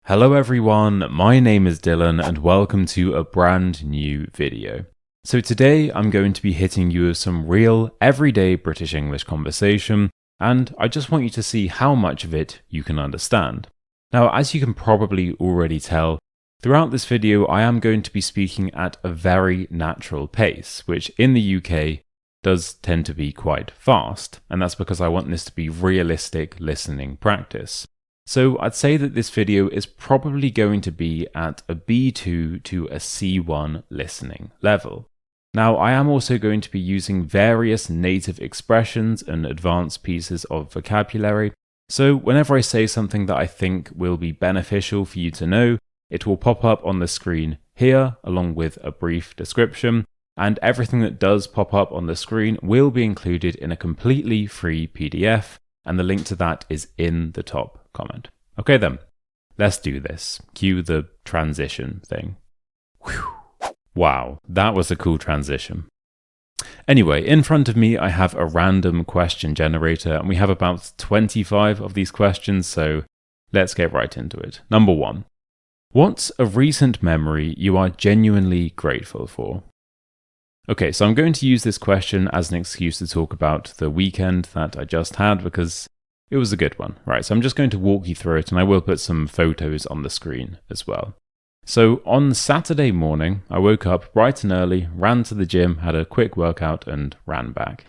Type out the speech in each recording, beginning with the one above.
Hello everyone, my name is Dylan and welcome to a brand new video. So today I'm going to be hitting you with some real, everyday British English conversation, and I just want you to see how much of it you can understand. Now, as you can probably already tell, throughout this video I am going to be speaking at a very natural pace, which in the UK does tend to be quite fast, and that's because I want this to be realistic listening practice. So I'd say that this video is probably going to be at a B2 to a C1 listening level. Now, I am also going to be using various native expressions and advanced pieces of vocabulary. So whenever I say something that I think will be beneficial for you to know, it will pop up on the screen here along with a brief description. And everything that does pop up on the screen will be included in a completely free PDF. And the link to that is in the top comment. Okay then, let's do this. Cue the transition thing. Whew. Wow, that was a cool transition. Anyway, in front of me I have a random question generator and we have about 25 of these questions, so let's get right into it. Number 1. What's a recent memory you are genuinely grateful for? Okay, so I'm going to use this question as an excuse to talk about the weekend that I just had because it was a good one. Right, so I'm just going to walk you through it and I will put some photos on the screen as well. So on Saturday morning, I woke up bright and early, ran to the gym, had a quick workout and ran back.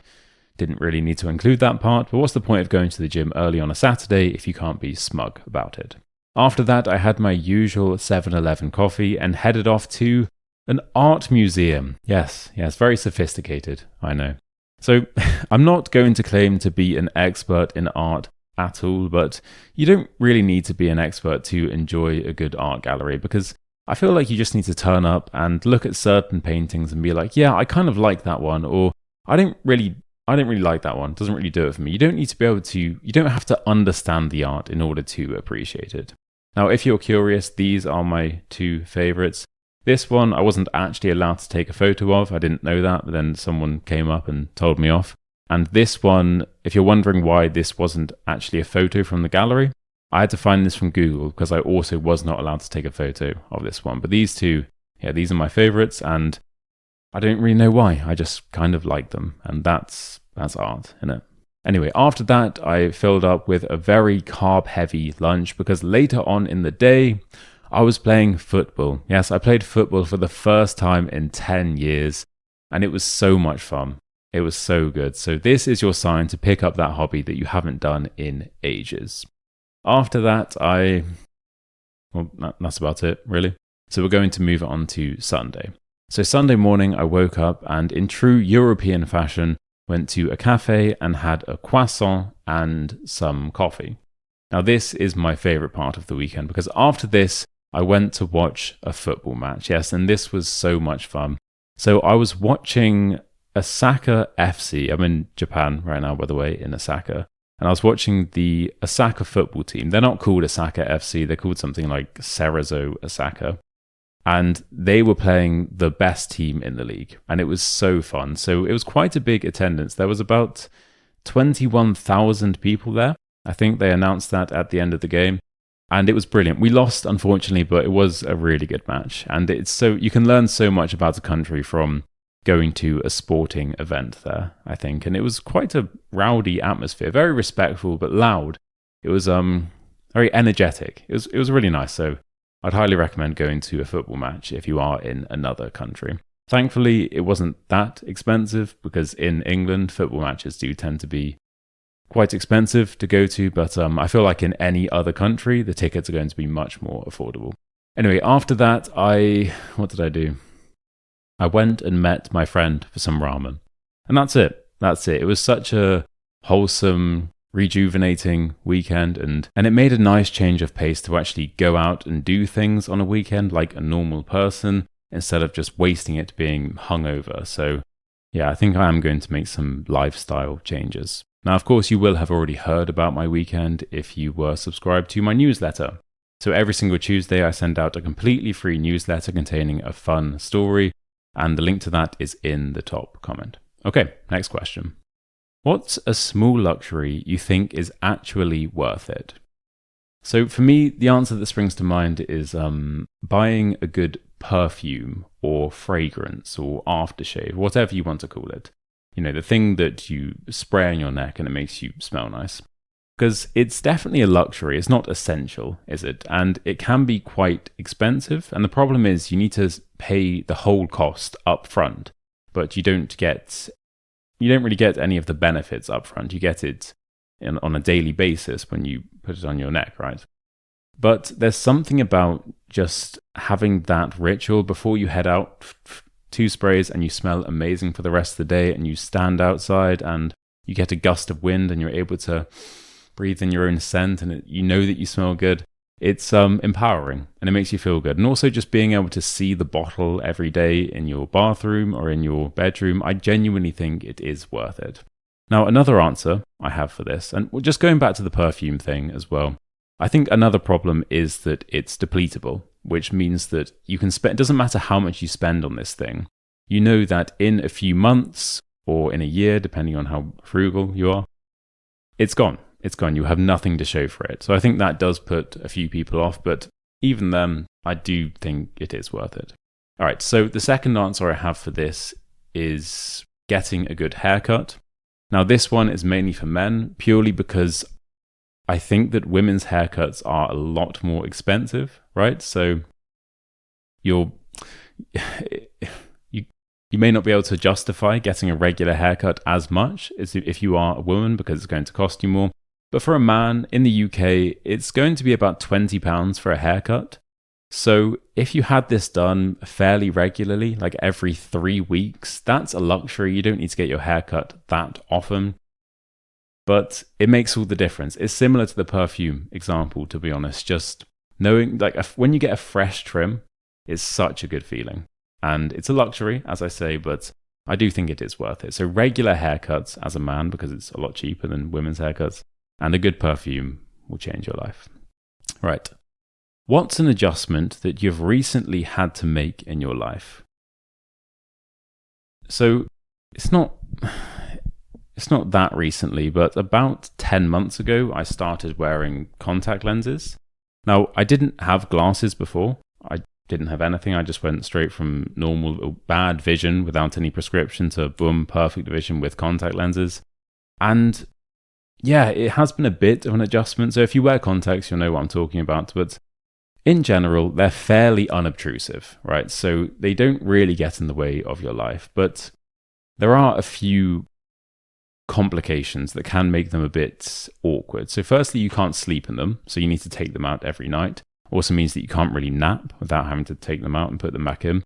Didn't really need to include that part, but what's the point of going to the gym early on a Saturday if you can't be smug about it? After that, I had my usual 7-Eleven coffee and headed off to an art museum. Yes, very sophisticated, I know. So I'm not going to claim to be an expert in art at all, but you don't really need to be an expert to enjoy a good art gallery because I feel like you just need to turn up and look at certain paintings and be like, yeah, I kind of like that one, or I don't really like that one. It doesn't really do it for me. You don't need to be able to, you don't have to understand the art in order to appreciate it. Now, if you're curious, these are my two favorites. This one I wasn't actually allowed to take a photo of. I didn't know that, but then someone came up and told me off. And this one, if you're wondering why this wasn't actually a photo from the gallery, I had to find this from Google because I also was not allowed to take a photo of this one. But these two, yeah, these are my favorites and I don't really know why. I just kind of like them and that's art, isn't it? Anyway, after that, I filled up with a very carb-heavy lunch because later on in the day, I was playing football. Yes, I played football for the first time in 10 years, and it was so much fun. It was so good. So this is your sign to pick up that hobby that you haven't done in ages. After that, that's about it, really. So we're going to move on to Sunday. So Sunday morning, I woke up and in true European fashion, went to a cafe and had a croissant and some coffee. Now this is my favorite part of the weekend because after this, I went to watch a football match, yes, and this was so much fun. So I was watching Osaka FC. I'm in Japan right now, by the way, in Osaka. And I was watching the Osaka football team. They're not called Osaka FC. They're called something like Cerezo Osaka. And they were playing the best team in the league. And it was so fun. So it was quite a big attendance. There was about 21,000 people there. I think they announced that at the end of the game. And it was brilliant. We lost, unfortunately, but it was a really good match. And it's so you can learn so much about a country from going to a sporting event there, I think. And it was quite a rowdy atmosphere, very respectful but loud. It was very energetic. It was really nice. So I'd highly recommend going to a football match if you are in another country. Thankfully, it wasn't that expensive because in England, football matches do tend to be quite expensive to go to, but I feel like in any other country, the tickets are going to be much more affordable. Anyway, after that, what did I do? I went and met my friend for some ramen. And that's it. It was such a wholesome, rejuvenating weekend, and it made a nice change of pace to actually go out and do things on a weekend like a normal person, instead of just wasting it being hungover. So yeah, I think I am going to make some lifestyle changes. Now, of course, you will have already heard about my weekend if you were subscribed to my newsletter. So every single Tuesday, I send out a completely free newsletter containing a fun story, and the link to that is in the top comment. Okay, next question. What's a small luxury you think is actually worth it? So for me, the answer that springs to mind is buying a good perfume or fragrance or aftershave, whatever you want to call it. You know, the thing that you spray on your neck and it makes you smell nice. Because it's definitely a luxury. It's not essential, is it? And it can be quite expensive. And the problem is you need to pay the whole cost up front, but you don't really get any of the benefits up front. You get it on a daily basis when you put it on your neck, right? But there's something about just having that ritual before you head out, 2 sprays, and you smell amazing for the rest of the day, and you stand outside and you get a gust of wind and you're able to breathe in your own scent and you know that you smell good. It's empowering and it makes you feel good. And also just being able to see the bottle every day in your bathroom or in your bedroom, I genuinely think it is worth it. Now, another answer I have for this, and just going back to the perfume thing as well, I think another problem is that it's depletable, which means that you can spend, it doesn't matter how much you spend on this thing. You know that in a few months or in a year, depending on how frugal you are, it's gone. It's gone. You have nothing to show for it. So I think that does put a few people off, but even then, I do think it is worth it. All right, so the second answer I have for this is getting a good haircut. Now, this one is mainly for men, purely because I think that women's haircuts are a lot more expensive, right? So you may not be able to justify getting a regular haircut as much as if you are a woman because it's going to cost you more. But for a man in the UK, it's going to be about £20 for a haircut. So if you had this done fairly regularly, like every 3 weeks, that's a luxury. You don't need to get your hair cut that often. But it makes all the difference. It's similar to the perfume example, to be honest. Just knowing, like, when you get a fresh trim, it's such a good feeling. And it's a luxury, as I say, but I do think it is worth it. So regular haircuts as a man, because it's a lot cheaper than women's haircuts, and a good perfume will change your life. Right. What's an adjustment that you've recently had to make in your life? So it's not that recently, but about 10 months ago, I started wearing contact lenses. Now, I didn't have glasses before. I didn't have anything. I just went straight from normal bad vision without any prescription to boom, perfect vision with contact lenses. And yeah, it has been a bit of an adjustment. So if you wear contacts, you'll know what I'm talking about. But in general, they're fairly unobtrusive, right? So they don't really get in the way of your life. But there are a few complications that can make them a bit awkward. So firstly, you can't sleep in them. So you need to take them out every night. Also means that you can't really nap without having to take them out and put them back in.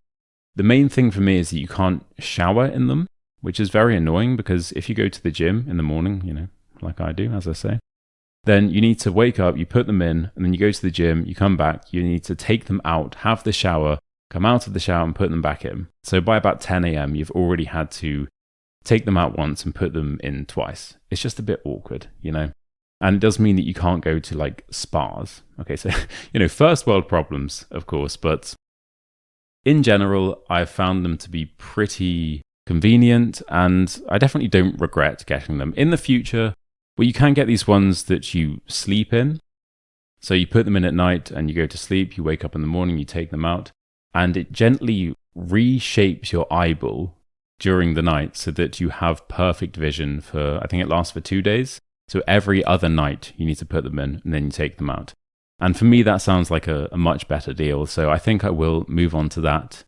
The main thing for me is that you can't shower in them, which is very annoying because if you go to the gym in the morning, like I do, as I say, then you need to wake up, you put them in, and then you go to the gym, you come back, you need to take them out, have the shower, come out of the shower and put them back in. So by about 10 a.m., you've already had to take them out once and put them in twice. It's just a bit awkward, And it does mean that you can't go to like spas. Okay, so, first world problems, of course, but in general, I've found them to be pretty convenient and I definitely don't regret getting them. In the future, well, you can get these ones that you sleep in. So you put them in at night and you go to sleep, you wake up in the morning, you take them out, and it gently reshapes your eyeball during the night so that you have perfect vision for, I think it lasts for 2 days. So every other night you need to put them in and then you take them out. And for me, that sounds like a much better deal. So I think I will move on to that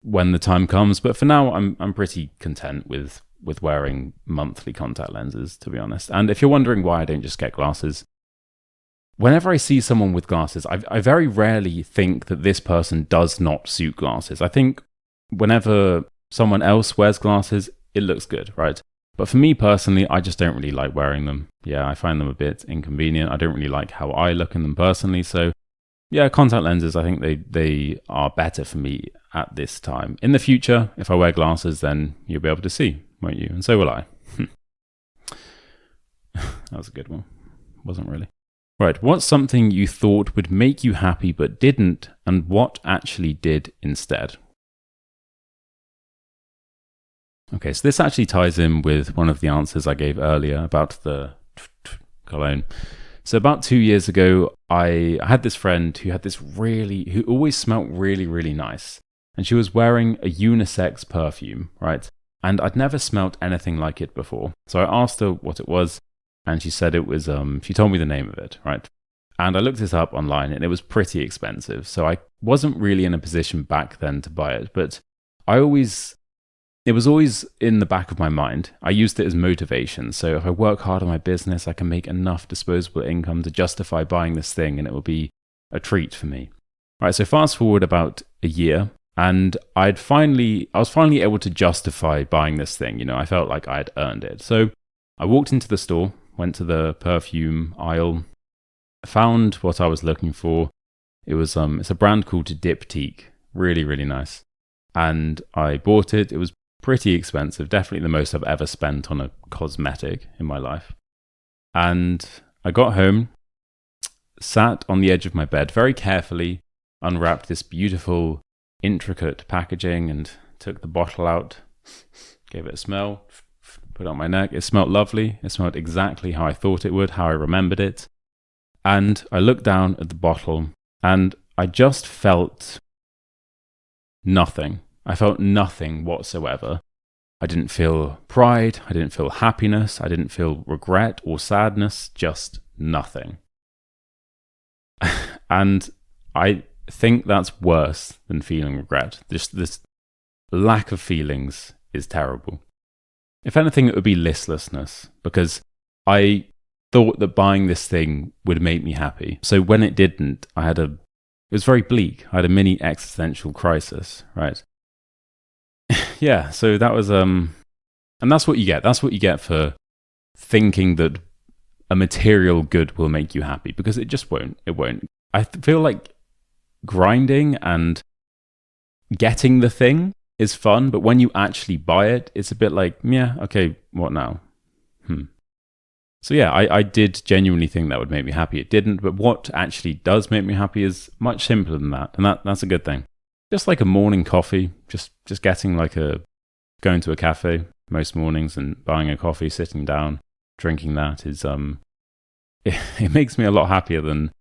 when the time comes. But for now, I'm pretty content with wearing monthly contact lenses, to be honest. And if you're wondering why I don't just get glasses, whenever I see someone with glasses, I very rarely think that this person does not suit glasses. I think whenever someone else wears glasses, it looks good, right? But for me personally, I just don't really like wearing them. Yeah, I find them a bit inconvenient. I don't really like how I look in them personally. So yeah, contact lenses, I think they are better for me at this time. In the future, if I wear glasses, then you'll be able to see, won't you? And so will I. That was a good one. Wasn't really. Right, what's something you thought would make you happy but didn't, and what actually did instead? Okay, so this actually ties in with one of the answers I gave earlier about the cologne. So about 2 years ago, I had this friend who had who always smelled really, really nice. And she was wearing a unisex perfume, right? And I'd never smelt anything like it before. So I asked her what it was, and she said it was, she told me the name of it, right? And I looked it up online, and it was pretty expensive. So I wasn't really in a position back then to buy it, but it was always in the back of my mind. I used it as motivation. So if I work hard on my business, I can make enough disposable income to justify buying this thing, and it will be a treat for me. All right, so fast forward about a year, and I was finally able to justify buying this thing. I felt like I had earned it. So I walked into the store, went to the perfume aisle, found what I was looking for. It's a brand called Diptyque, really, really nice. And I bought it. It was pretty expensive, definitely the most I've ever spent on a cosmetic in my life. And I got home, sat on the edge of my bed, very carefully unwrapped this beautiful, intricate packaging and took the bottle out, gave it a smell, put it on my neck. It smelled lovely. It smelled exactly how I thought it would, how I remembered it. And I looked down at the bottle and I just felt nothing. I felt nothing whatsoever. I didn't feel pride. I didn't feel happiness. I didn't feel regret or sadness, just nothing. And I think that's worse than feeling regret. Just this lack of feelings is terrible. If anything, it would be listlessness, because I thought that buying this thing would make me happy. So when it didn't, it was very bleak. I had a mini existential crisis, right? Yeah, so that was, and that's what you get. That's what you get for thinking that a material good will make you happy, because it just won't. It won't. I feel like grinding and getting the thing is fun, but when you actually buy it, it's a bit like, yeah, okay, what now? So yeah, I did genuinely think that would make me happy. It didn't, but what actually does make me happy is much simpler than that, and that's a good thing. Just like a morning coffee, just getting going to a cafe most mornings and buying a coffee, sitting down, drinking that is it makes me a lot happier than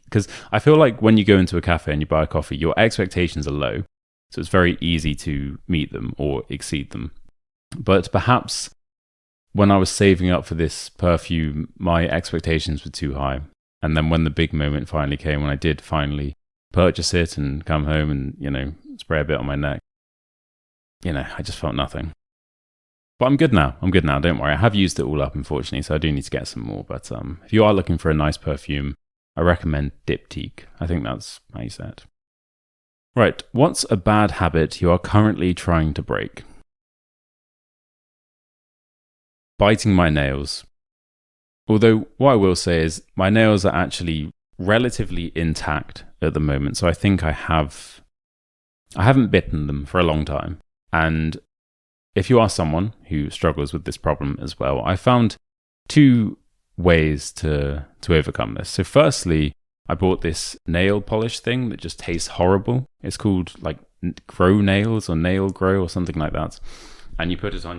because I feel like when you go into a cafe and you buy a coffee, your expectations are low, so it's very easy to meet them or exceed them. But perhaps when I was saving up for this perfume, my expectations were too high, and then when the big moment finally came, when I did finally purchase it and come home and spray a bit on my neck, I just felt nothing. But I'm good now. Don't worry. I have used it all up, unfortunately, so I do need to get some more. But if you are looking for a nice perfume, I recommend Diptyque. I think that's how you say it. Right. What's a bad habit you are currently trying to break? Biting my nails. Although what I will say is my nails are actually relatively intact at the moment, so I think I haven't bitten them for a long time. And if you are someone who struggles with this problem as well, I found two ways to overcome this. So firstly, I bought this nail polish thing that just tastes horrible. It's called like Grow Nails or Nail Grow or something like that. And you put it on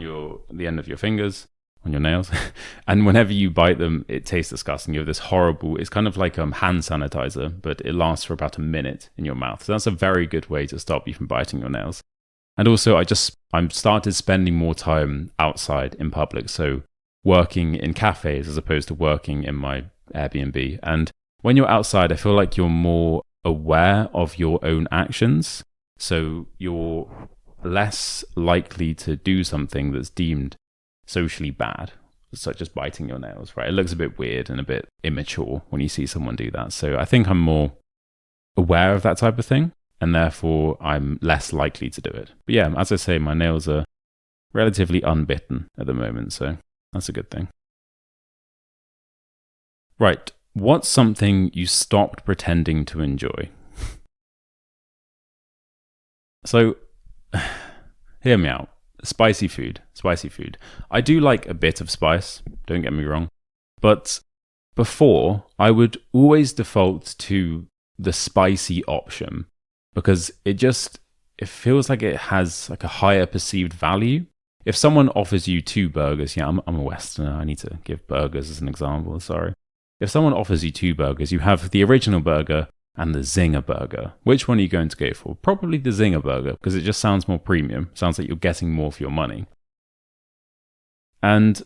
the end of your fingers, on your nails, and whenever you bite them, it tastes disgusting. You have this horrible, it's kind of like hand sanitizer, but it lasts for about a minute in your mouth. So that's a very good way to stop you from biting your nails. And also, I started spending more time outside in public, so working in cafes as opposed to working in my Airbnb. And when you're outside, I feel like you're more aware of your own actions, so you're less likely to do something that's deemed socially bad, such as biting your nails, right? It looks a bit weird and a bit immature when you see someone do that. So I think I'm more aware of that type of thing, and therefore I'm less likely to do it. But yeah, as I say, my nails are relatively unbitten at the moment, so that's a good thing. Right, what's something you stopped pretending to enjoy? So, hear me out. Spicy food. I do like a bit of spice, don't get me wrong. But before, I would always default to the spicy option because it feels like it has like a higher perceived value. If someone offers you 2 burgers, I'm a Westerner, I need to give burgers as an example, sorry. if someone offers you two burgers, you have the original burger and the Zinger burger. Which one are you going to go for? Probably the Zinger burger, because it just sounds more premium. Sounds like you're getting more for your money. And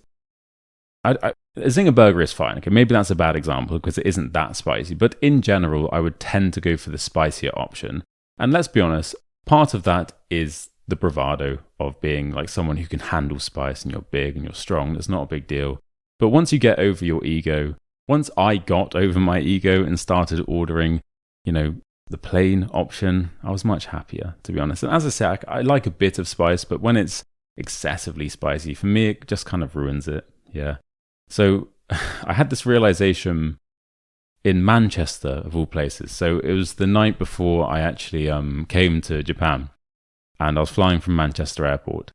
a Zinger burger is fine. Okay, maybe that's a bad example because it isn't that spicy. But in general, I would tend to go for the spicier option. And let's be honest, part of that is the bravado of being like someone who can handle spice, and you're big and you're strong. That's not a big deal. But once you get over your ego, once I got over my ego and started ordering, the plain option, I was much happier, to be honest. And as I say, I like a bit of spice, but when it's excessively spicy, for me, it just kind of ruins it. Yeah. So I had this realization in Manchester, of all places. So it was the night before I actually came to Japan, and I was flying from Manchester Airport,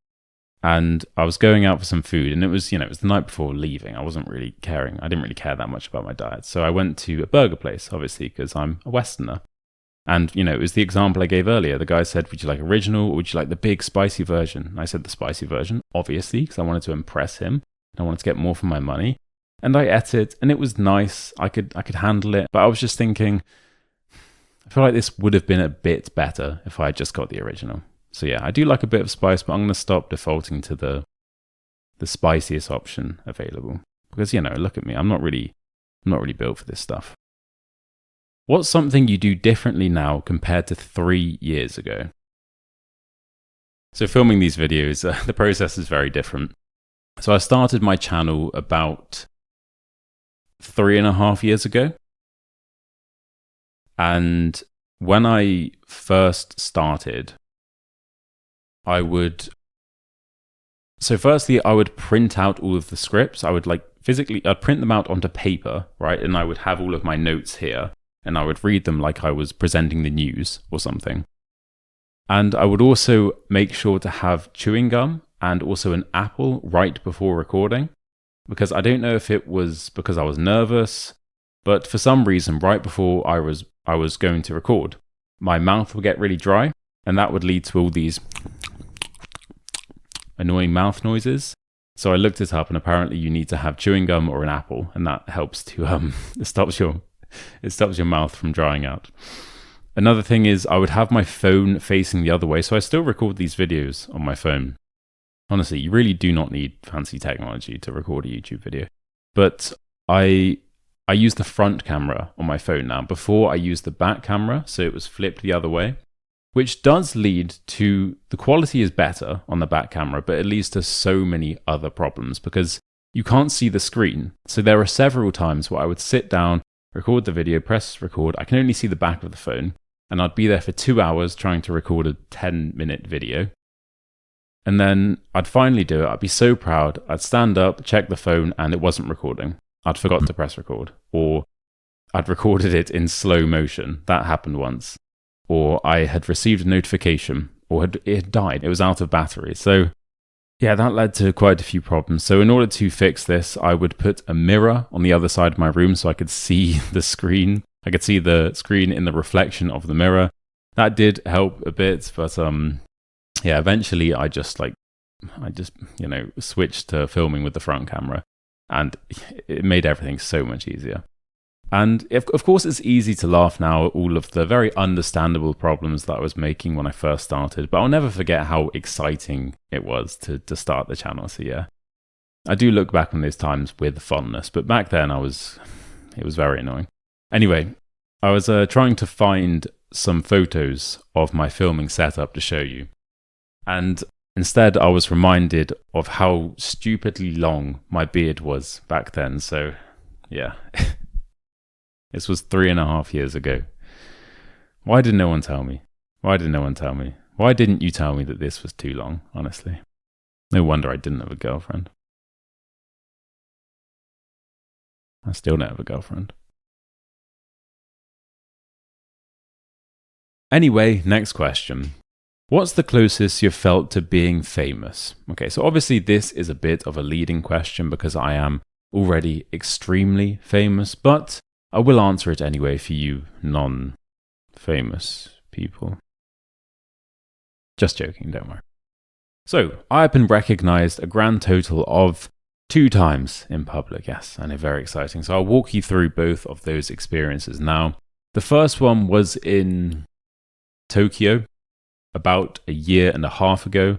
and I was going out for some food, and it was the night before leaving. I wasn't really caring. I didn't really care that much about my diet. So I went to a burger place, obviously, because I'm a Westerner. And, it was the example I gave earlier. The guy said, would you like original or would you like the big spicy version? And I said the spicy version, obviously, because I wanted to impress him. And I wanted to get more for my money. And I ate it, and it was nice. I could handle it. But I was just thinking, I feel like this would have been a bit better if I had just got the original. So yeah, I do like a bit of spice, but I'm going to stop defaulting to the spiciest option available. Because, look at me. I'm not really built for this stuff. What's something you do differently now compared to 3 years ago? So filming these videos, the process is very different. So I started my channel about 3.5 years ago. And when I first started, firstly, I would print out all of the scripts. I would I'd print them out onto paper, right? And I would have all of my notes here. And I would read them like I was presenting the news or something. And I would also make sure to have chewing gum and also an apple right before recording. Because I don't know if it was because I was nervous, but for some reason, right before I was going to record, my mouth would get really dry. And that would lead to all these annoying mouth noises. So I looked it up, and apparently you need to have chewing gum or an apple. And that helps to, it stops your mouth from drying out. Another thing is I would have my phone facing the other way. So I still record these videos on my phone. Honestly, you really do not need fancy technology to record a YouTube video. But I use the front camera on my phone now. Before I used the back camera, so it was flipped the other way, which does lead to the quality is better on the back camera, but it leads to so many other problems because you can't see the screen. So there are several times where I would sit down, record the video, press record. I can only see the back of the phone. And I'd be there for 2 hours trying to record a 10-minute video. And then I'd finally do it. I'd be so proud. I'd stand up, check the phone, and it wasn't recording. I'd forgotten to press record. Or I'd recorded it in slow motion. That happened once. Or I had received a notification, or it had died. It was out of battery. So yeah, that led to quite a few problems. So in order to fix this, I would put a mirror on the other side of my room so I could see the screen. I could see the screen in the reflection of the mirror. That did help a bit, but yeah, eventually I just switched to filming with the front camera, and it made everything so much easier. And of course, it's easy to laugh now at all of the very understandable problems that I was making when I first started, but I'll never forget how exciting it was to start the channel. So yeah, I do look back on those times with fondness, but back then it was very annoying. Anyway, I was trying to find some photos of my filming setup to show you. And instead, I was reminded of how stupidly long my beard was back then. So yeah. This was 3.5 years ago. Why did no one tell me? Why did no one tell me? Why didn't you tell me that this was too long, honestly? No wonder I didn't have a girlfriend. I still don't have a girlfriend. Anyway, next question. What's the closest you've felt to being famous? Okay, so obviously this is a bit of a leading question because I am already extremely famous, but I will answer it anyway for you non-famous people. Just joking, don't worry. So, I have been recognized a grand total of 2 times in public, yes, I know, very exciting. So I'll walk you through both of those experiences now. The first one was in Tokyo about a year and a half ago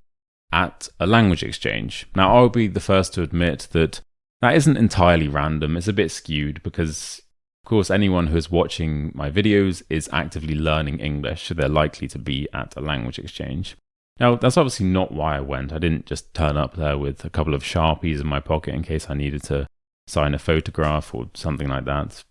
at a language exchange. Now, I'll be the first to admit that isn't entirely random. It's a bit skewed because, of course, anyone who is watching my videos is actively learning English, so they're likely to be at a language exchange. Now, that's obviously not why I went. I didn't just turn up there with a couple of Sharpies in my pocket in case I needed to sign a photograph or something like that.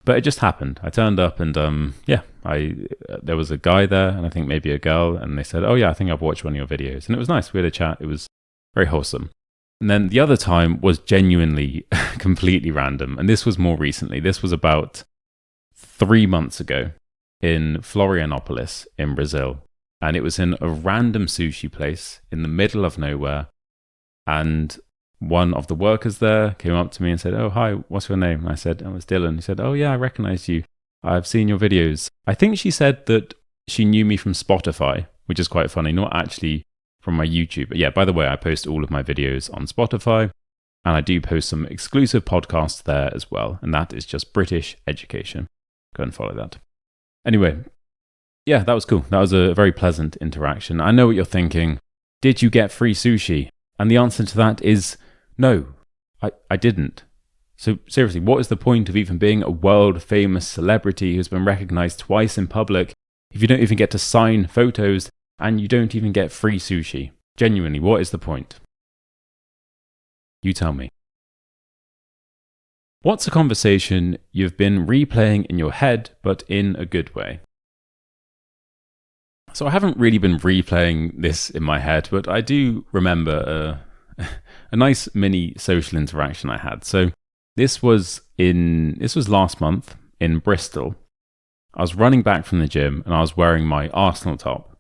But it just happened. I turned up and, there was a guy there and I think maybe a girl, and they said, "Oh yeah, I think I've watched one of your videos." And it was nice. We had a chat. It was very wholesome. And then the other time was genuinely completely random. And this was more recently. This was about 3 months ago in Florianopolis in Brazil. And it was in a random sushi place in the middle of nowhere. And one of the workers there came up to me and said, "Oh, hi, what's your name?" And I said, "Oh, it's Dylan." He said, "Oh, yeah, I recognize you. I've seen your videos." I think she said that she knew me from Spotify, which is quite funny, not actually from my YouTube. But yeah, by the way, I post all of my videos on Spotify, and I do post some exclusive podcasts there as well. And that is just British Education. Go and follow that. Anyway, yeah, that was cool. That was a very pleasant interaction. I know what you're thinking. Did you get free sushi? And the answer to that is no, I didn't. So seriously, what is the point of even being a world famous celebrity who's been recognized twice in public if you don't even get to sign photos and you don't even get free sushi? Genuinely, what is the point? You tell me. What's a conversation you've been replaying in your head, but in a good way? So I haven't really been replaying this in my head, but I do remember a nice mini social interaction I had. So this was last month in Bristol. I was running back from the gym and I was wearing my Arsenal top.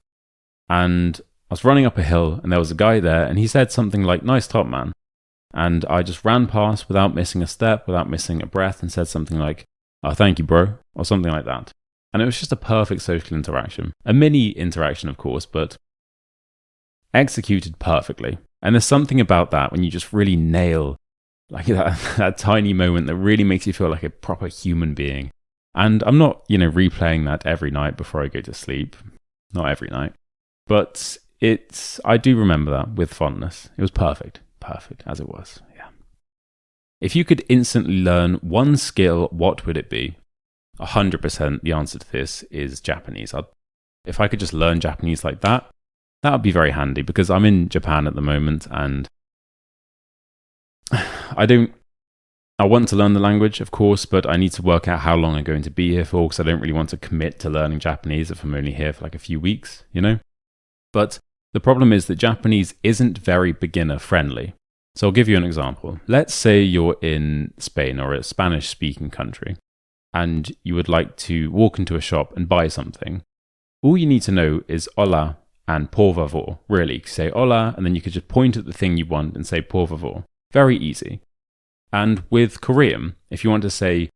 And I was running up a hill and there was a guy there and he said something like, "Nice top, man." And I just ran past without missing a step, without missing a breath, and said something like, "Oh, thank you, bro," or something like that. And it was just a perfect social interaction. A mini interaction, of course, but executed perfectly. And there's something about that when you just really nail like that tiny moment that really makes you feel like a proper human being. And I'm not, replaying that every night before I go to sleep. Not every night. But I do remember that with fondness. It was perfect as it was. Yeah. If you could instantly learn one skill, what would it be? 100% the answer to this is Japanese. If I could just learn Japanese like that would be very handy because I'm in Japan at the moment and I want to learn the language, of course, but I need to work out how long I'm going to be here for because I don't really want to commit to learning Japanese if I'm only here for like a few weeks, But the problem is that Japanese isn't very beginner friendly. So I'll give you an example. Let's say you're in Spain or a Spanish-speaking country and you would like to walk into a shop and buy something. All you need to know is hola and por favor. Really, you could say hola and then you could just point at the thing you want and say por favor. Very easy. And with Korean, if you want to say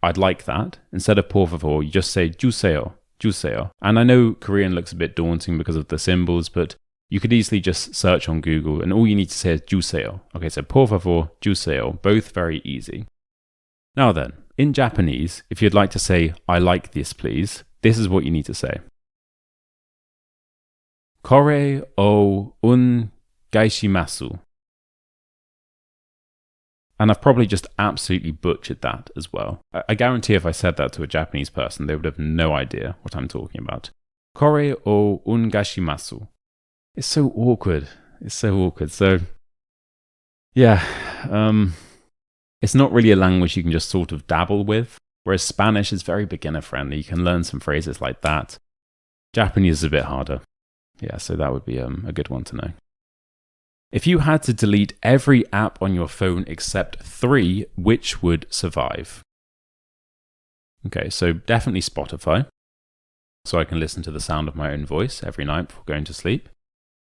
I'd like that, instead of por favor, you just say juseyo, juseyo. And I know Korean looks a bit daunting because of the symbols, but you could easily just search on Google and all you need to say is juseyo. Okay, so por favor, juseyo, both very easy. Now then, in Japanese, if you'd like to say, "I like this, please," this is what you need to say. Kore o un gaishimasu. And I've probably just absolutely butchered that as well. I guarantee if I said that to a Japanese person, they would have no idea what I'm talking about. Kore o un gaishimasu. It's so awkward. So, yeah, it's not really a language you can just sort of dabble with, whereas Spanish is very beginner friendly. You can learn some phrases like that. Japanese is a bit harder. Yeah, so that would be a good one to know. If you had to delete every app on your phone except 3, which would survive? Okay, so definitely Spotify, so I can listen to the sound of my own voice every night before going to sleep.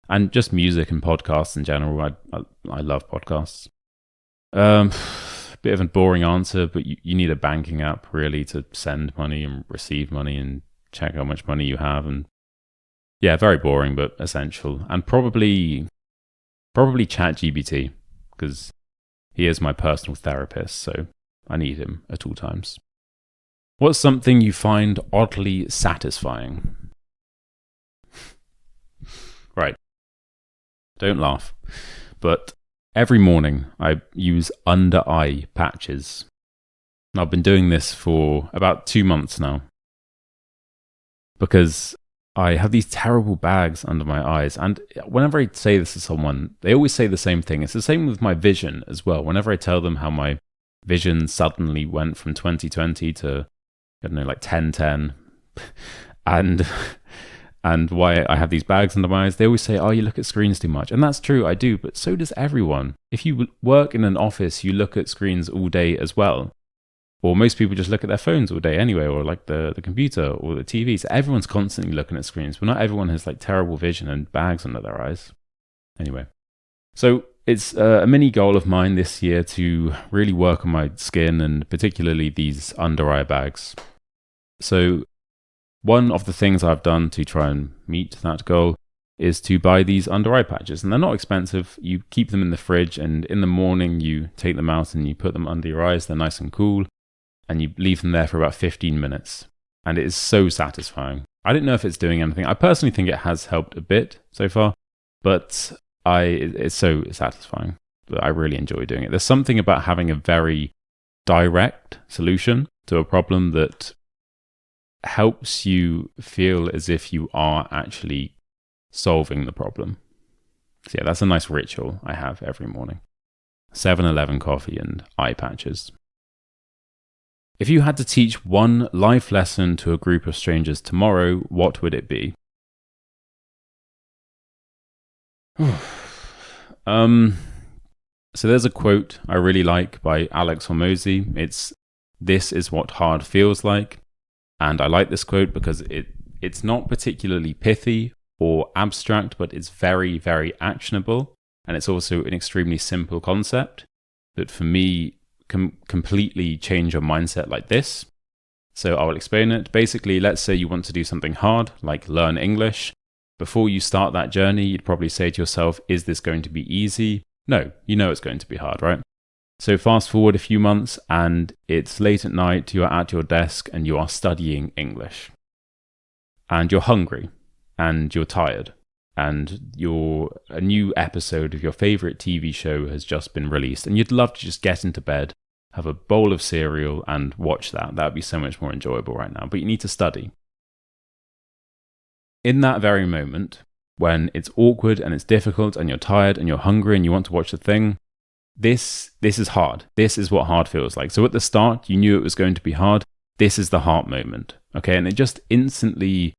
And just music and podcasts in general. I love podcasts. Bit of a boring answer, but you need a banking app really to send money and receive money and check how much money you have. And yeah, very boring, but essential. And probably ChatGPT. because he is my personal therapist, so I need him at all times. What's something you find oddly satisfying? Right. Don't laugh. But every morning I use under eye patches. And I've been doing this for about 2 months now. Because I have these terrible bags under my eyes. And whenever I say this to someone, they always say the same thing. It's the same with my vision as well. Whenever I tell them how my vision suddenly went from 20/20 to, I don't know, like 10/10, and why I have these bags under my eyes, they always say, oh, you look at screens too much. And that's true, I do, but so does everyone. If you work in an office, you look at screens all day as well. Or most people just look at their phones all day anyway, or like the computer or the TV. So everyone's constantly looking at screens, but not everyone has like terrible vision and bags under their eyes. Anyway, so it's a mini goal of mine this year to really work on my skin and particularly these under eye bags. So one of the things I've done to try and meet that goal is to buy these under eye patches. And they're not expensive. You keep them in the fridge, and in the morning you take them out and you put them under your eyes. They're nice and cool. And you leave them there for about 15 minutes. And it is so satisfying. I don't know if it's doing anything. I personally think it has helped a bit so far, but it's so satisfying that I really enjoy doing it. There's something about having a very direct solution to a problem that helps you feel as if you are actually solving the problem. So yeah, that's a nice ritual I have every morning. 7-Eleven coffee and eye patches. If you had to teach one life lesson to a group of strangers tomorrow, what would it be? So there's a quote I really like by Alex Hormozy. It's, "This is what hard feels like." And I like this quote because it's not particularly pithy or abstract, but it's very, very actionable. And it's also an extremely simple concept that for me can completely change your mindset like this. So I will explain it. Basically, let's say you want to do something hard, like learn English. Before you start that journey, you'd probably say to yourself, is this going to be easy? No, you know it's going to be hard, right? So fast forward a few months and it's late at night, you are at your desk and you are studying English. And you're hungry and you're tired. And a new episode of your favorite TV show has just been released, and you'd love to just get into bed, have a bowl of cereal, and watch that. That would be so much more enjoyable right now. But you need to study. In that very moment, when it's awkward and it's difficult, and you're tired and you're hungry and you want to watch the thing, this is hard. This is what hard feels like. So at the start, you knew it was going to be hard. This is the hard moment, okay? And it just instantly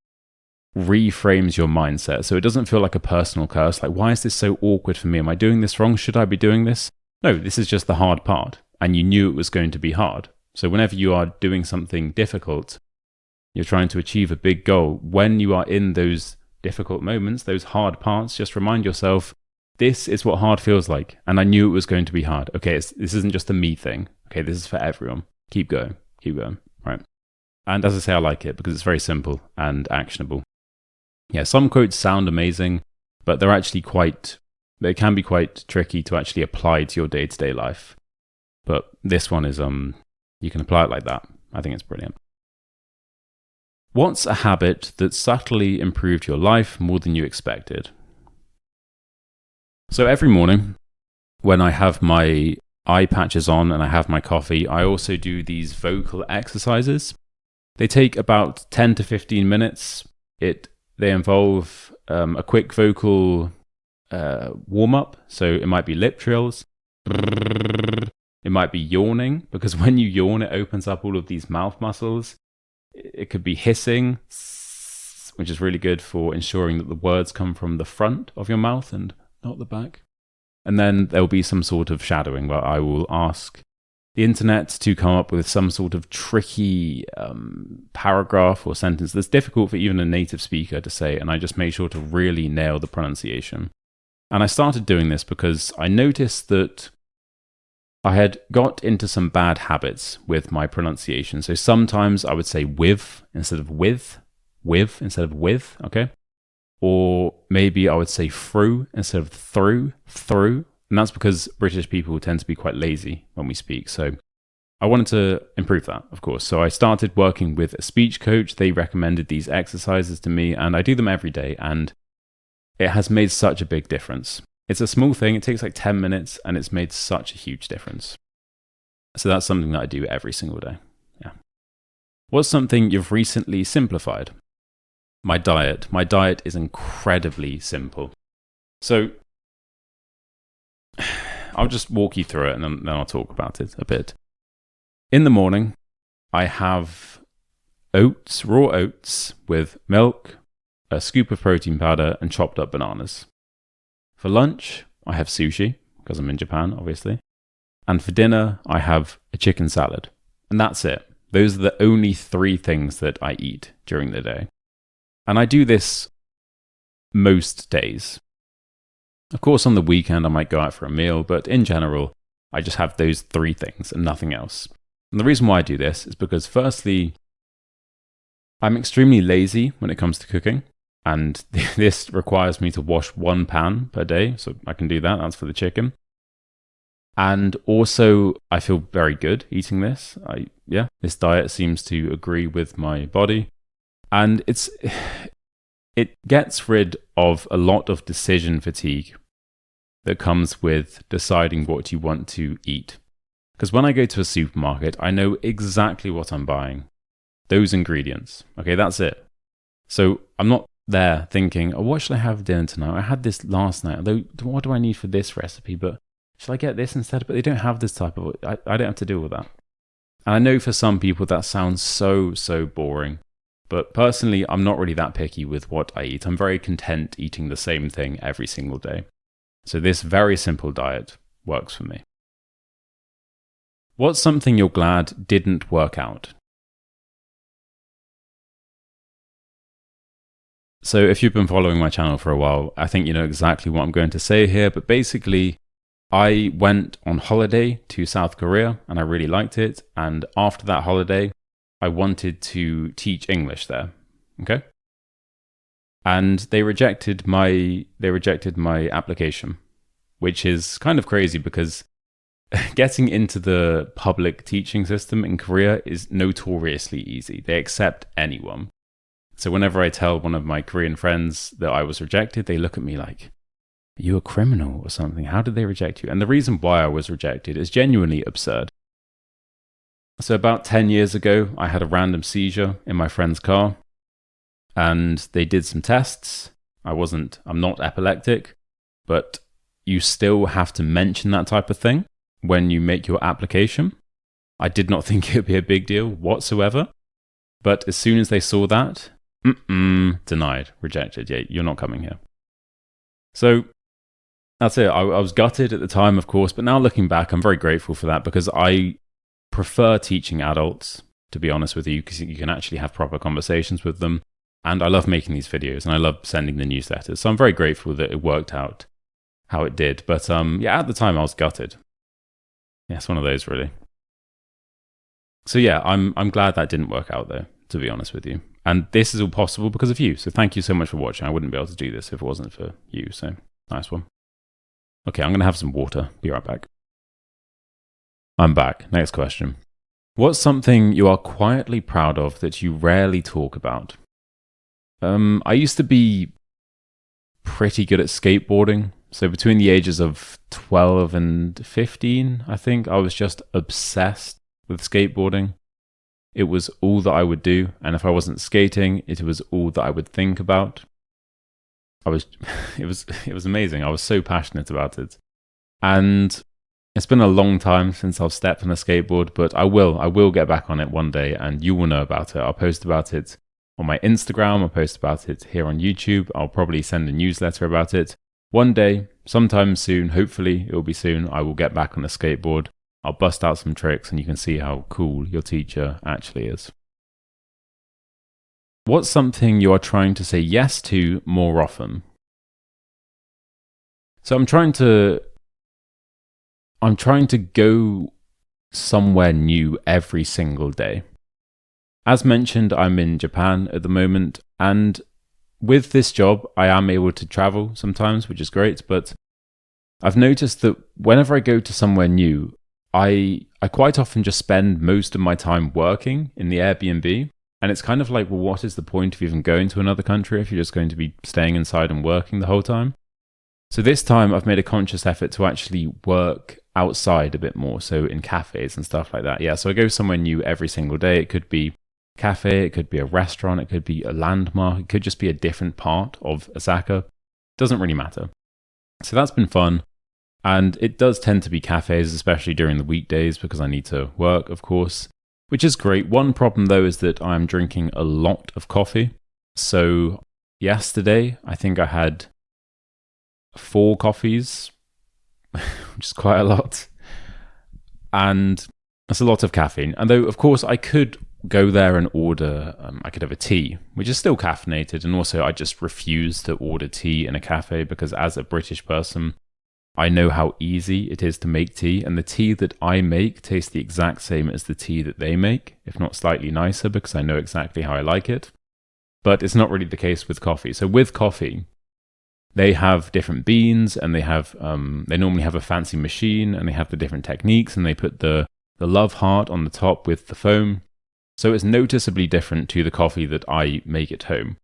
reframes your mindset. So it doesn't feel like a personal curse. Like, why is this so awkward for me? Am I doing this wrong? Should I be doing this? No, this is just the hard part. And you knew it was going to be hard. So whenever you are doing something difficult, you're trying to achieve a big goal. When you are in those difficult moments, those hard parts, just remind yourself, this is what hard feels like. And I knew it was going to be hard. Okay, this isn't just a me thing. Okay, this is for everyone. Keep going, right? And as I say, I like it because it's very simple and actionable. Yeah, some quotes sound amazing, but they can be quite tricky to actually apply to your day-to-day life. But this one is, you can apply it like that. I think it's brilliant. What's a habit that subtly improved your life more than you expected? So every morning, when I have my eye patches on and I have my coffee, I also do these vocal exercises. They take about 10 to 15 minutes. They involve a quick vocal warm-up. So it might be lip trills. It might be yawning, because when you yawn, it opens up all of these mouth muscles. It could be hissing, which is really good for ensuring that the words come from the front of your mouth and not the back. And then there'll be some sort of shadowing where I will ask the internet to come up with some sort of tricky paragraph or sentence that's difficult for even a native speaker to say, and I just made sure to really nail the pronunciation. And I started doing this because I noticed that I had got into some bad habits with my pronunciation. So sometimes I would say with instead of with instead of with, okay? Or maybe I would say through instead of through. And that's because British people tend to be quite lazy when we speak. So I wanted to improve that, of course. So I started working with a speech coach. They recommended these exercises to me, and I do them every day. And it has made such a big difference. It's a small thing. It takes like 10 minutes, and it's made such a huge difference. So that's something that I do every single day. Yeah. What's something you've recently simplified? My diet. My diet is incredibly simple. So I'll just walk you through it, and then I'll talk about it a bit. In the morning, I have oats, raw oats with milk, a scoop of protein powder, and chopped up bananas. For lunch, I have sushi, because I'm in Japan, obviously. And for dinner, I have a chicken salad. And that's it. Those are the only 3 things that I eat during the day. And I do this most days. Of course, on the weekend, I might go out for a meal, but in general, I just have those 3 things and nothing else. And the reason why I do this is because, firstly, I'm extremely lazy when it comes to cooking. And this requires me to wash 1 pan per day. So I can do that. That's for the chicken. And also, I feel very good eating this. This diet seems to agree with my body. And it gets rid of a lot of decision fatigue that comes with deciding what you want to eat. Because when I go to a supermarket, I know exactly what I'm buying. Those ingredients. Okay, that's it. So I'm not there thinking, what should I have for dinner tonight? I had this last night. Although, what do I need for this recipe? But should I get this instead? But they don't have this type of... I don't have to deal with that. And I know for some people that sounds so boring. But personally, I'm not really that picky with what I eat. I'm very content eating the same thing every single day. So this very simple diet works for me. What's something you're glad didn't work out? So if you've been following my channel for a while, I think you know exactly what I'm going to say here. But basically, I went on holiday to South Korea and I really liked it. And after that holiday, I wanted to teach English there. Okay? And they rejected my application, which is kind of crazy because getting into the public teaching system in Korea is notoriously easy. They accept anyone. So whenever I tell one of my Korean friends that I was rejected, they look at me like, are you a criminal or something? How did they reject you? And the reason why I was rejected is genuinely absurd. So about 10 years ago, I had a random seizure in my friend's car and they did some tests. I'm not epileptic, but you still have to mention that type of thing when you make your application. I did not think it would be a big deal whatsoever. But as soon as they saw that, denied, rejected. Yeah, you're not coming here. So that's it. I was gutted at the time, of course, but now looking back, I'm very grateful for that because I prefer teaching adults, to be honest with you, because you can actually have proper conversations with them. And I love making these videos and I love sending the newsletters. So I'm very grateful that it worked out how it did. But at the time I was gutted. Yeah, it's one of those really. So yeah, I'm glad that didn't work out though, to be honest with you. And this is all possible because of you. So thank you so much for watching. I wouldn't be able to do this if it wasn't for you. So nice one. Okay, I'm going to have some water. Be right back. I'm back. Next question. What's something you are quietly proud of that you rarely talk about? I used to be pretty good at skateboarding. So between the ages of 12 and 15, I think, I was just obsessed with skateboarding. It was all that I would do. And if I wasn't skating, it was all that I would think about. It was amazing. I was so passionate about it. And it's been a long time since I've stepped on a skateboard, but I will get back on it one day and you will know about it. I'll post about it on my Instagram. I'll post about it here on YouTube. I'll probably send a newsletter about it. One day, sometime soon, hopefully it will be soon, I will get back on a skateboard. I'll bust out some tricks and you can see how cool your teacher actually is. What's something you are trying to say yes to more often? So I'm trying to go somewhere new every single day. As mentioned, I'm in Japan at the moment, and with this job, I am able to travel sometimes, which is great, but I've noticed that whenever I go to somewhere new, I quite often just spend most of my time working in the Airbnb. And it's kind of like, well, what is the point of even going to another country if you're just going to be staying inside and working the whole time? So this time I've made a conscious effort to actually work outside a bit more. So in cafes and stuff like that. Yeah, so I go somewhere new every single day. It could be a cafe, it could be a restaurant, it could be a landmark, it could just be a different part of Osaka. Doesn't really matter. So that's been fun. And it does tend to be cafes, especially during the weekdays, because I need to work, of course, which is great. One problem, though, is that I'm drinking a lot of coffee. So yesterday, I think I had 4 coffees, which is quite a lot. And that's a lot of caffeine. And though, of course, I could go there and order, I could have a tea, which is still caffeinated. And also, I just refuse to order tea in a cafe because as a British person, I know how easy it is to make tea, and the tea that I make tastes the exact same as the tea that they make, if not slightly nicer, because I know exactly how I like it. But it's not really the case with coffee. So with coffee, they have different beans, and they normally have a fancy machine, and they have the different techniques, and they put the love heart on the top with the foam. So it's noticeably different to the coffee that I make at home.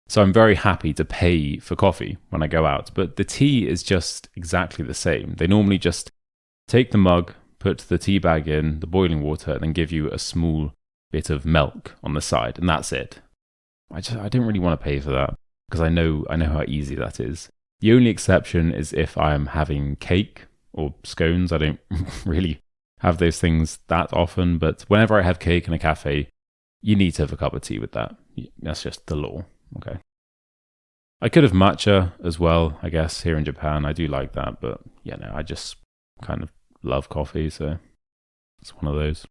So I'm very happy to pay for coffee when I go out, but the tea is just exactly the same. They normally just take the mug, put the tea bag in, the boiling water, and then give you a small bit of milk on the side, and that's it. I didn't really want to pay for that because I know how easy that is. The only exception is if I'm having cake or scones. I don't really have those things that often, but whenever I have cake in a cafe, you need to have a cup of tea with that. That's just the law. Okay. I could have matcha as well, I guess, here in Japan. I do like that, but yeah, no, I just kind of love coffee, so it's one of those.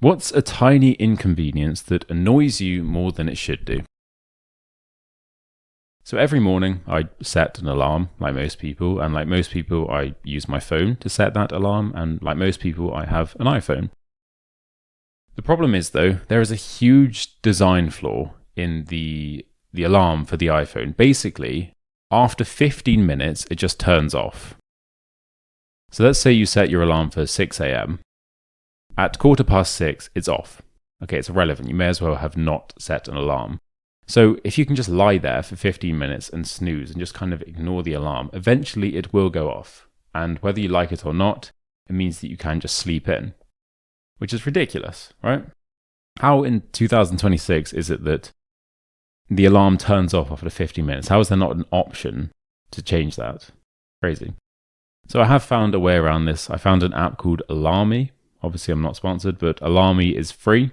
What's a tiny inconvenience that annoys you more than it should do? So every morning I set an alarm, like most people, and like most people I use my phone to set that alarm, and like most people I have an iPhone. The problem is, though, there is a huge design flaw in the alarm for the iPhone. Basically, after 15 minutes, it just turns off. So let's say you set your alarm for 6 a.m. At 6:15, it's off. Okay, it's irrelevant. You may as well have not set an alarm. So if you can just lie there for 15 minutes and snooze and just kind of ignore the alarm, eventually it will go off. And whether you like it or not, it means that you can just sleep in, which is ridiculous, right? How in 2026 is it that the alarm turns off after 50 minutes? How is there not an option to change that? Crazy. So I have found a way around this. I found an app called Alarmy. Obviously, I'm not sponsored, but Alarmy is free.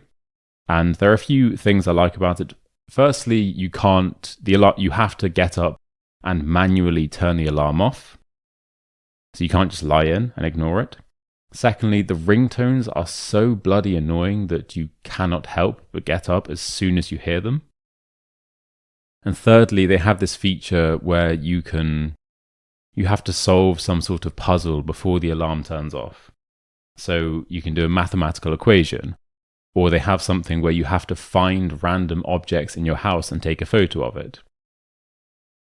And there are a few things I like about it. Firstly, you have to get up and manually turn the alarm off. So you can't just lie in and ignore it. Secondly, the ringtones are so bloody annoying that you cannot help but get up as soon as you hear them. And thirdly, they have this feature where you have to solve some sort of puzzle before the alarm turns off. So you can do a mathematical equation, or they have something where you have to find random objects in your house and take a photo of it.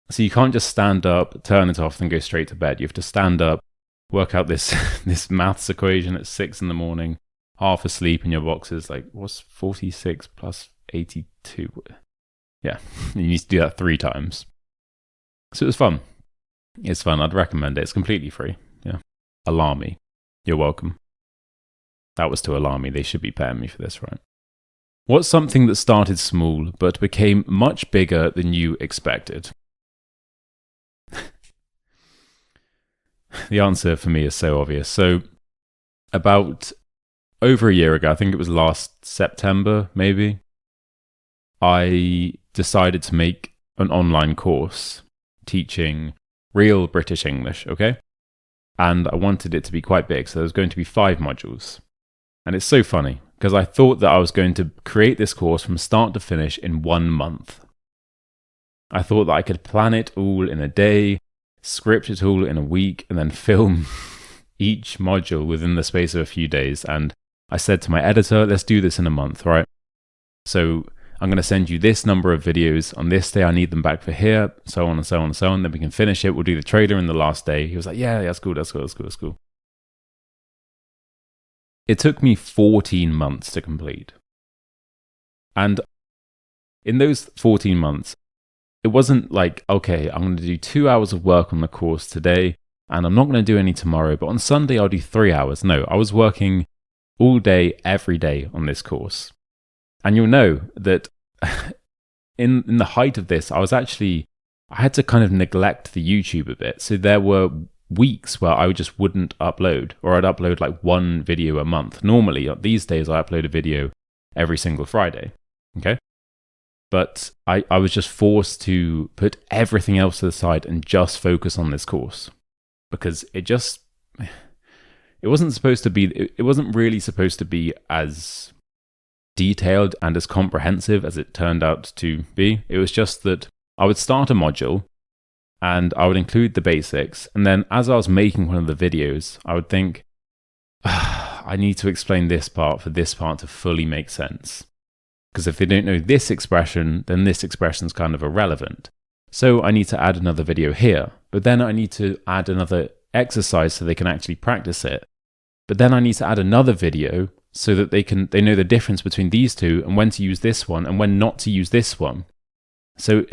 So you can't just stand up, turn it off, and go straight to bed. You have to stand up, work out this maths equation at 6 a.m, half asleep in your boxes, like, what's 46 plus 82? Yeah, you need to do that 3 times. So it was fun. It's fun. I'd recommend it. It's completely free. Yeah. Alarmy. You're welcome. That was to Alarmy. They should be paying me for this, right? What's something that started small but became much bigger than you expected? The answer for me is so obvious. So about over a year ago, I think it was last September, maybe, I decided to make an online course teaching real British English, okay? And I wanted it to be quite big, so there was going to be 5 modules. And it's so funny, because I thought that I was going to create this course from start to finish in 1 month. I thought that I could plan it all in a day, script it all in a week, and then film each module within the space of a few days. And I said to my editor, let's do this in a month, right? So I'm going to send you this number of videos on this day. I need them back for here, so on and so on and so on. Then we can finish it. We'll do the trailer in the last day. He was like, yeah, that's cool. That's cool. That's cool. That's cool. It took me 14 months to complete. And in those 14 months, it wasn't like, okay, I'm going to do 2 hours of work on the course today, and I'm not going to do any tomorrow, but on Sunday I'll do 3 hours. No, I was working all day, every day on this course. And you'll know that in the height of this, I had to kind of neglect the YouTube a bit. So there were weeks where I just wouldn't upload, or I'd upload like one video a month. Normally, these days, I upload a video every single Friday. Okay? But I was just forced to put everything else to the side and just focus on this course, because it wasn't really supposed to be as detailed and as comprehensive as it turned out to be. It was just that I would start a module and I would include the basics, and then as I was making one of the videos, I would think, I need to explain this part for this part to fully make sense. Because if they don't know this expression, then this expression is kind of irrelevant. So I need to add another video here, but then I need to add another exercise so they can actually practice it. But then I need to add another video so that they know the difference between these two and when to use this one and when not to use this one. So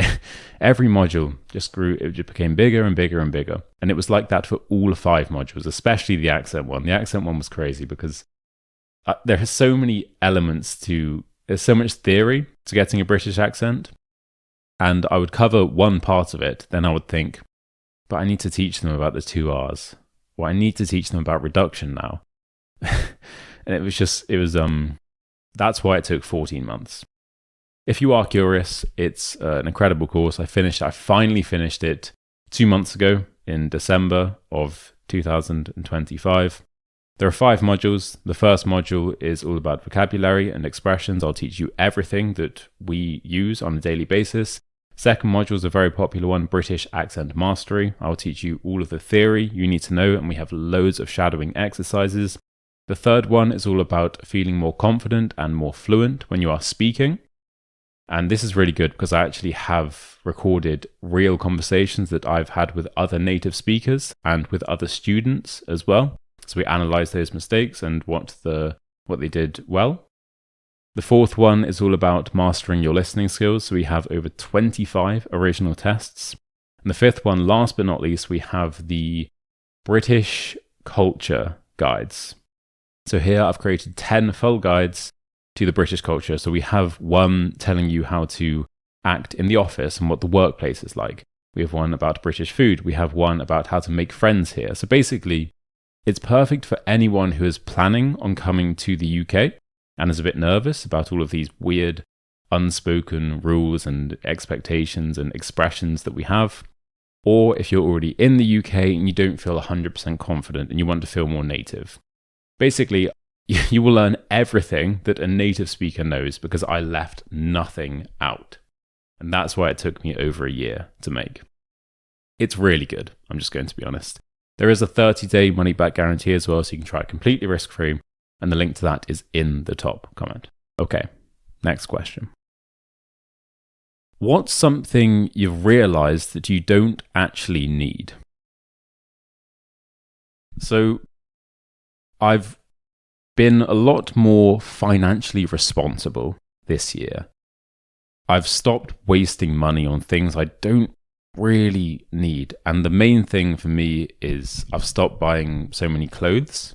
every module just grew, it just became bigger and bigger and bigger. And it was like that for all 5 modules, especially the accent one. The accent one was crazy because there are so many elements there's so much theory to getting a British accent. And I would cover one part of it, then I would think, but I need to teach them about the 2 R's. Or I need to teach them about reduction now. And that's why it took 14 months. If you are curious, it's an incredible course. I finally finished it 2 months ago in December of 2025. There are 5 modules. The first module is all about vocabulary and expressions. I'll teach you everything that we use on a daily basis. Second module is a very popular one, British accent mastery. I'll teach you all of the theory you need to know, and we have loads of shadowing exercises. The third one is all about feeling more confident and more fluent when you are speaking. And this is really good because I actually have recorded real conversations that I've had with other native speakers and with other students as well. So we analyze those mistakes and what they did well. The fourth one is all about mastering your listening skills. So we have over 25 original tests. And the fifth one, last but not least, we have the British culture guides. So here I've created 10 full guides to the British culture. So we have one telling you how to act in the office and what the workplace is like. We have one about British food. We have one about how to make friends here. So basically, it's perfect for anyone who is planning on coming to the UK and is a bit nervous about all of these weird unspoken rules and expectations and expressions that we have. Or if you're already in the UK and you don't feel 100% confident and you want to feel more native. Basically, you will learn everything that a native speaker knows because I left nothing out. And that's why it took me over a year to make. It's really good, I'm just going to be honest. There is a 30-day money-back guarantee as well, so you can try it completely risk-free. And the link to that is in the top comment. Okay, next question. What's something you've realized that you don't actually need? So, I've been a lot more financially responsible this year. I've stopped wasting money on things I don't really need. And the main thing for me is I've stopped buying so many clothes.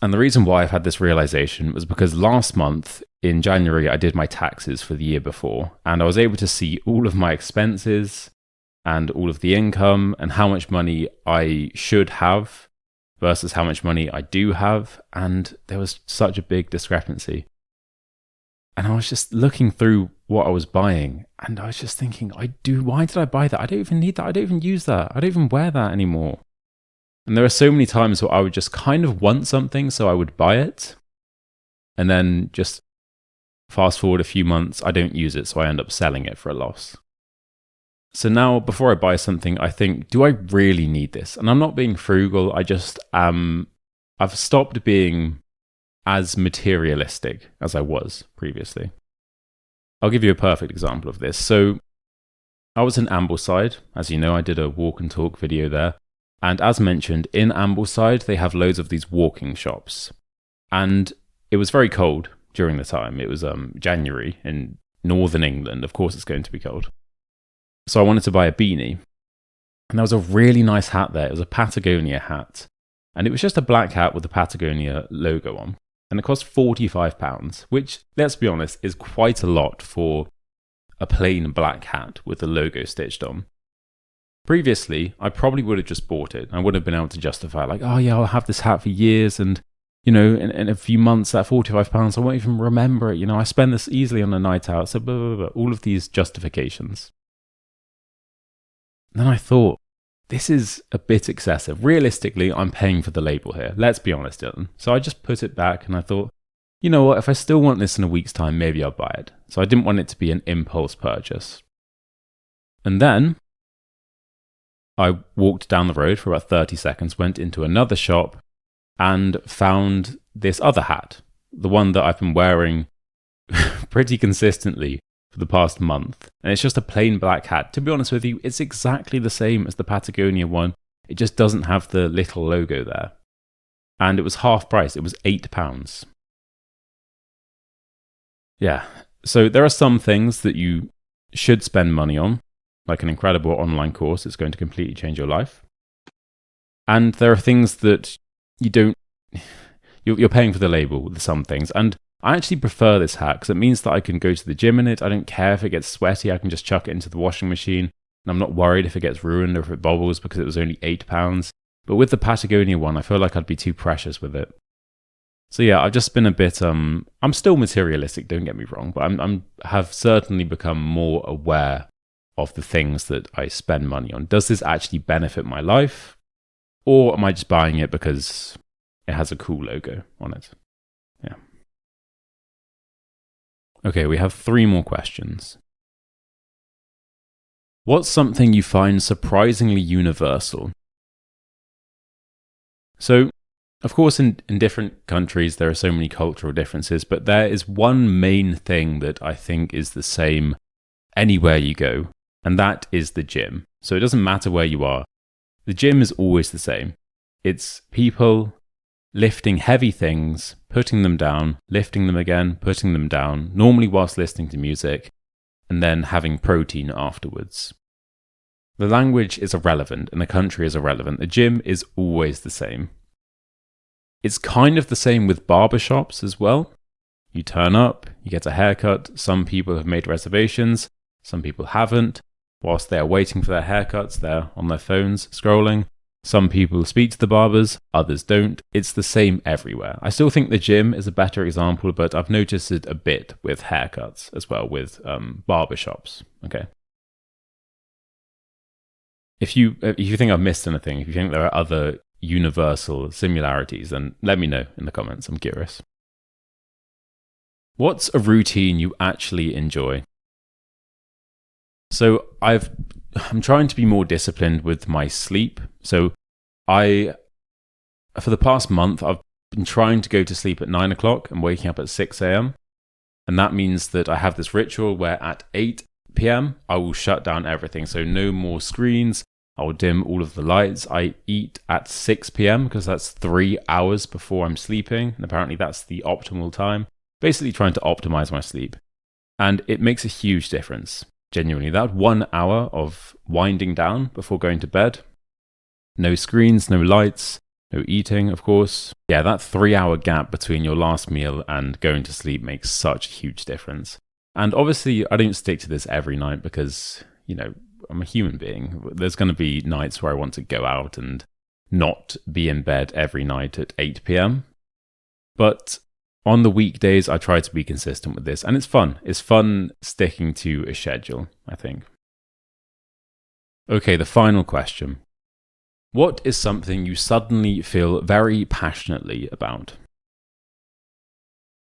And the reason why I've had this realization was because last month in January, I did my taxes for the year before, and I was able to see all of my expenses and all of the income and how much money I should have versus how much money I do have. And there was such a big discrepancy. And I was just looking through what I was buying, and I was just thinking, why did I buy that? I don't even need that. I don't even use that. I don't even wear that anymore. And there are so many times where I would just kind of want something, so I would buy it. And then just fast forward a few months, I don't use it, so I end up selling it for a loss. So now, before I buy something, I think, do I really need this? And I'm not being frugal. I just I've stopped being as materialistic as I was previously. I'll give you a perfect example of this. So I was in Ambleside. As you know, I did a walk and talk video there. And as mentioned, in Ambleside, they have loads of these walking shops. And it was very cold during the time. It was January in northern England. Of course, it's going to be cold. So I wanted to buy a beanie. And there was a really nice hat there. It was a Patagonia hat. And it was just a black hat with the Patagonia logo on. And it cost £45, which, let's be honest, is quite a lot for a plain black hat with the logo stitched on. Previously, I probably would have just bought it. I would have been able to justify, like, oh yeah, I'll have this hat for years, and, you know, in a few months, that £45, I won't even remember it. You know, I spend this easily on a night out, so blah, blah, blah, all of these justifications. Then I thought, this is a bit excessive. Realistically, I'm paying for the label here. Let's be honest, Dylan. So I just put it back and I thought, you know what, if I still want this in a week's time, maybe I'll buy it. So I didn't want it to be an impulse purchase. And then I walked down the road for about 30 seconds, went into another shop and found this other hat, the one that I've been wearing pretty consistently for the past month. And it's just a plain black hat. To be honest with you, it's exactly the same as the Patagonia one. It just doesn't have the little logo there. And it was half price. It was £8. Yeah. So there are some things that you should spend money on, like an incredible online course. It's going to completely change your life. And there are things that you don't, you're paying for the label with some things. And I actually prefer this hat because it means that I can go to the gym in it. I don't care if it gets sweaty. I can just chuck it into the washing machine. And I'm not worried if it gets ruined or if it bobbles because it was only £8. But with the Patagonia one, I feel like I'd be too precious with it. So yeah, I've just been a bit, I'm still materialistic, don't get me wrong. But I'm have certainly become more aware of the things that I spend money on. Does this actually benefit my life? Or am I just buying it because it has a cool logo on it? Yeah. Okay, we have 3 more questions. What's something you find surprisingly universal? So, of course, in different countries, there are so many cultural differences, but there is one main thing that I think is the same anywhere you go, and that is the gym. So it doesn't matter where you are. The gym is always the same. It's people lifting heavy things, putting them down, lifting them again, putting them down, normally whilst listening to music, and then having protein afterwards. The language is irrelevant and the country is irrelevant. The gym is always the same. It's kind of the same with barbershops as well. You turn up, you get a haircut. Some people have made reservations, some people haven't. Whilst they're waiting for their haircuts, they're on their phones scrolling. Some people speak to the barbers, others don't. It's the same everywhere. I still think the gym is a better example, but I've noticed it a bit with haircuts as well, with barbershops. Okay. If you think I've missed anything, if you think there are other universal similarities, then let me know in the comments. I'm curious. What's a routine you actually enjoy? So I'm trying to be more disciplined with my sleep. So for the past month, I've been trying to go to sleep at 9 o'clock and waking up at 6 a.m. And that means that I have this ritual where at 8 p.m. I will shut down everything. So no more screens. I will dim all of the lights. I eat at 6 p.m. because that's 3 hours before I'm sleeping. And apparently that's the optimal time. Basically trying to optimize my sleep. And it makes a huge difference. Genuinely, that 1 hour of winding down before going to bed, no screens, no lights, no eating, of course. Yeah, that 3-hour gap between your last meal and going to sleep makes such a huge difference. And obviously, I don't stick to this every night because, you know, I'm a human being. There's going to be nights where I want to go out and not be in bed every night at 8 p.m. But on the weekdays, I try to be consistent with this, and it's fun. It's fun sticking to a schedule, I think. Okay, the final question. What is something you suddenly feel very passionately about?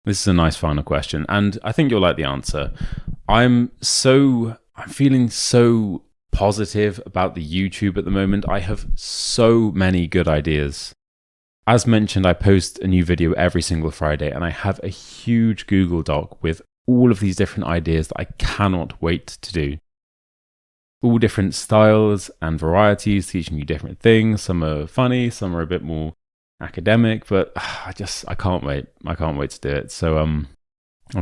This is a nice final question, and I think you'll like the answer. I'm feeling so positive about the YouTube at the moment. I have so many good ideas. As mentioned, I post a new video every single Friday, and I have a huge Google Doc with all of these different ideas that I cannot wait to do. All different styles and varieties, teaching you different things. Some are funny, some are a bit more academic, but I can't wait. I can't wait to do it. So I'm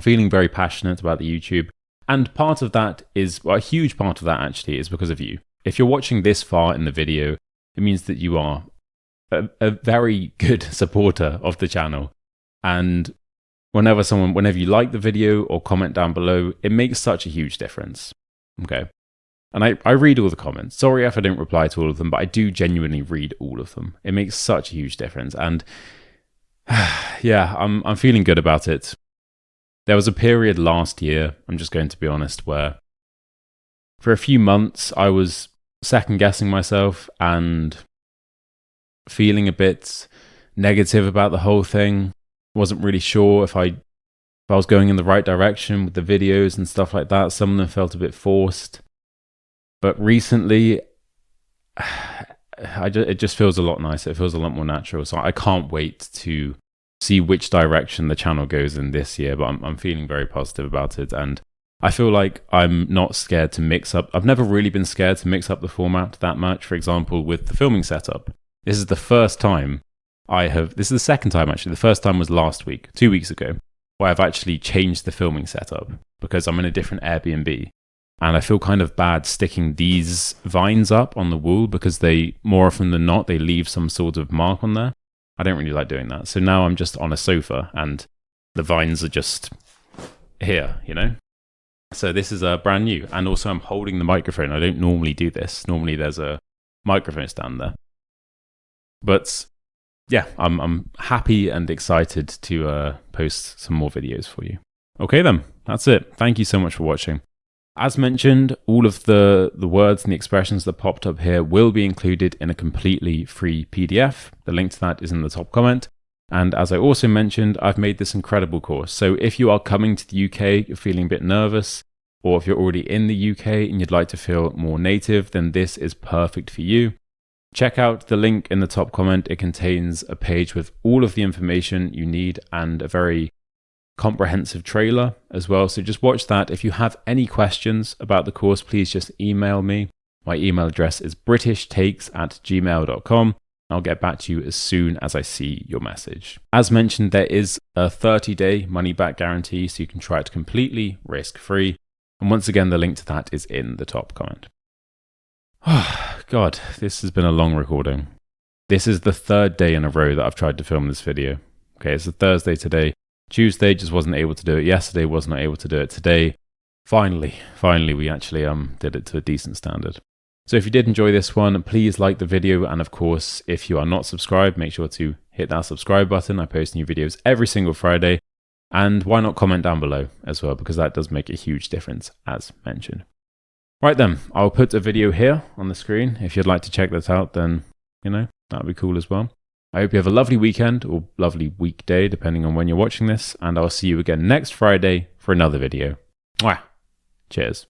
feeling very passionate about the YouTube. And part of that is, well, a huge part of that actually is because of you. If you're watching this far in the video, it means that you are a very good supporter of the channel. And whenever you like the video or comment down below, it makes such a huge difference. Okay. And I read all the comments. Sorry if I don't reply to all of them, but I do genuinely read all of them. It makes such a huge difference. And yeah, I'm feeling good about it. There was a period last year, I'm just going to be honest, where for a few months I was second guessing myself and feeling a bit negative about the whole thing. Wasn't really sure if I was going in the right direction with the videos and stuff like that. Some of them felt a bit forced. But recently, it just feels a lot nicer. It feels a lot more natural. So I can't wait to see which direction the channel goes in this year. But I'm feeling very positive about it. And I feel like I'm not scared to mix up. I've never really been scared to mix up the format that much. For example, with the filming setup. This is the first time this is the second time actually. The first time was last week, 2 weeks ago, where I've actually changed the filming setup because I'm in a different Airbnb. And I feel kind of bad sticking these vines up on the wall because they, more often than not, they leave some sort of mark on there. I don't really like doing that. So now I'm just on a sofa and the vines are just here, you know? So this is brand new. And also I'm holding the microphone. I don't normally do this. Normally there's a microphone stand there. But yeah, I'm happy and excited to post some more videos for you. Okay then, that's it. Thank you so much for watching. As mentioned, all of the words and the expressions that popped up here will be included in a completely free PDF. The link to that is in the top comment. And as I also mentioned, I've made this incredible course. So if you are coming to the UK, you're feeling a bit nervous, or if you're already in the UK and you'd like to feel more native, then this is perfect for you. Check out the link in the top comment. It contains a page with all of the information you need and a very comprehensive trailer as well. So just watch that. If you have any questions about the course, please just email me. My email address is britishtakes@gmail.com. I'll get back to you as soon as I see your message. As mentioned, there is a 30-day money-back guarantee, so you can try it completely risk-free. And once again, the link to that is in the top comment. Oh, God, this has been a long recording. This is the third day in a row that I've tried to film this video. Okay, it's a Thursday today. Tuesday just wasn't able to do it. Yesterday was not able to do it. Today, finally, we actually did it to a decent standard. So if you did enjoy this one, please like the video. And of course, if you are not subscribed, make sure to hit that subscribe button. I post new videos every single Friday. And why not comment down below as well, because that does make a huge difference, as mentioned. Right then, I'll put a video here on the screen. If you'd like to check that out, then, that would be cool as well. I hope you have a lovely weekend or lovely weekday, depending on when you're watching this. And I'll see you again next Friday for another video. Mwah. Cheers.